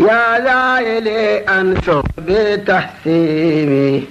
يا زائلي أنشر بتحسيمي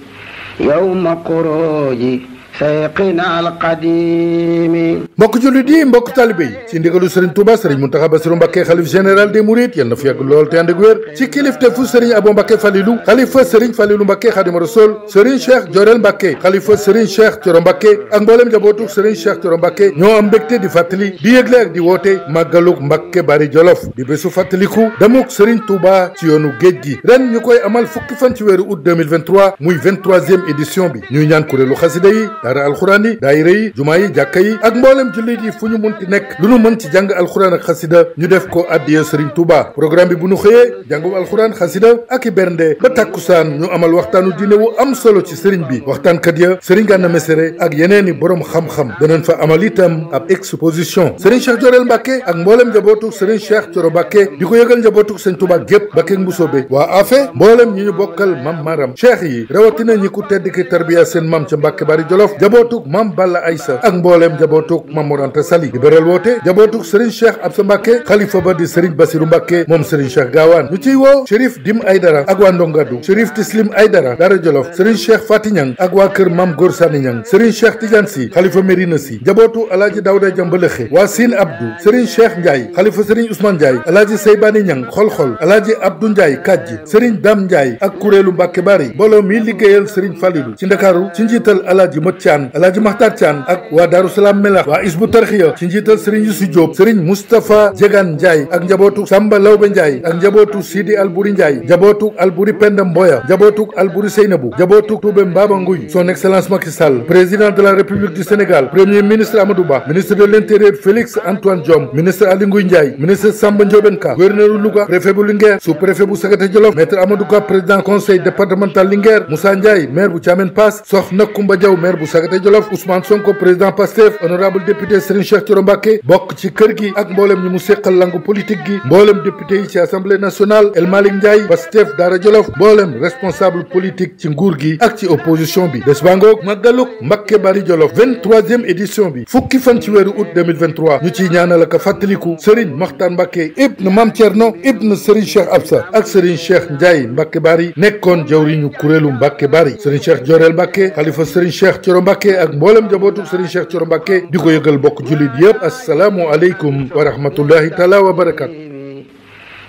يوم خروجي سيقنا القديم. mbokk jullit yi mbokk talibé yi ci ndigalu Serigne Touba Serigne Mountakha Bassirou Mbacké xalif général des Mourides yal na fi yàgg lool te ànd ak wér ci kilifteefu Serigne Abo Mbacké Falilou xalifa Serigne Falilou Mbacké Khadimou Rassoul Serigne Cheikh Diorel Mbacké xalifa Serigne Cheikh Thioro Mbacké ak mboolem njabootu Serigne Cheikh Thioro Mbacké ñoo am mbégte di fàttali di yëgle ak di woote màggaluk Mbacké Bari Jolof di bésu fàttaliku demuk Serigne Touba ci yoonu géej gi ren ñu koy amal fukki fan ci weeru août 2023 muy 23e édition bi ñuy ñaan kuréelu xasida yi daara alxuraan yi daayira yi jumaa yi jàkka yi ak mboolem jullit yi fu ñu munti nekk lu nu mën ci jàng alxuraan ak xasida ñu def ko addiya Serigne Touba programme bi bu ñu xëyee jàngum alxuraan xasida ak i bernde ba tàkkusaan ñu amal waxtaanu diine wu am solo ci Serigne bi waxtaankat ya Serigne Gana Messere ak yeneen i borom xam-xam danañ fa amal itam ab exposition Serigne Cheikh Diorel Mbacké ak mboolem njabootu Serigne Cheikh Thioro Mbacké di ko yëgal njabootu Serigne Touba gépp Mbacké Mbusoobe waa afe mboolem ñi ñu bokkal mam maram cheikh yi rawatina ñi ku tedd ki tarbiya seen mam ca Mbacké Bari Jolof jabootuk mam Balla Aysa ak mboolem jabootuk mam Mor Anta Sali di beral woote jabootuk Serigne Cheikh Absa Mbacké xalifa ba di Serigne Bassirou Mbacké moom Serigne Cheikh Gaawaan ñu ciy woo Chérif Dim Aydara ak waa Ndongadu Chérif Tislim Aydara Daara Jolof Serigne Cheikh Fati Ñang ak waa kër mam Góor Sani Ñang Serigne Cheikh Tidiane Si xalifa Mérina Si jabootu Alaaji Dawda Jambalexe waa Sine Abdou Serigne Cheikh Ndiaye xalifa Serigne Ousmane Ndiaye Alaaji Seybani Ñang xol-xol Alaaji Abdou Ndiaye Kajji Serigne Dam Ndiaye ak kuréelu Mbacké Bari mbooloo mi liggéeyal Serigne Falilou ci Ndakaaru ci njiital Alaaji Mot Thian Alaaji Maxtar Thian ak waa Daaru Salaam Melax waa Isbu Tarxiya ci njiital Serigne Youssou Diop Serigne Moustapha Jegan Ndiaye ak njabootu Samba Lawbe Ndiaye ak njabootu Sidi Albouri Ndiaye njabootu Albouri Penda Mboya njabootu Albouri Seynabou njabootu Toubé Mbaba Nguy son excellence Macky Sall président de la République du Sénégal premier ministre Amadou Ba ministre de l'Intérieur Félix Antoine Diome ministre Aly Ngouille Ndiaye ministre Samba Ndiobène Ka gouverneur Louga préfet bu Linguère sous-préfet bu Sagata Jolof maître Amadou Ka président conseil départemental Linguère Moussa Ndiaye maire bu Thiamène Pass Soxna Koumba Diaw maire bu Sagata Jolof Ousmane Sonko président Pastef honorable député Serigne Cheikh Thioro Mbacké bokk ci kër gi ak mboolem ñi mu seqal langu politique gi mboolem député yi ci assemblée nationale El Malick Ndiaye Pastef Daara Jolof mboolem responsable politique ci nguur gi ak ci opposition bi bés ba ngoog màggaluk Mbacké Bari Jolof 23e édition bi fukki fan ci weeru août 2023 ñu ciy ñaanal ak fàttaliku Serigne Makhtar Mbacké ibn Mame Thierno ibn Serigne Cheikh Absa ak Serigne Cheikh Ndiaye Mbacké Bari nekkoon jawriñu kuréelu Mbacké Bari Serigne Cheikh Diorel Mbacké xalifa Serigne Cheikh Thioro Mbacké ak mboolem njabootu Serigne Cheikh Thioro Mbacké di ko yëgal bokk jullit yëpp assalaamu aleykum wa rahmatullahi taala wa barakatu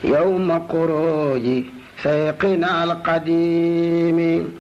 يوم خروجي سيقنا القديم.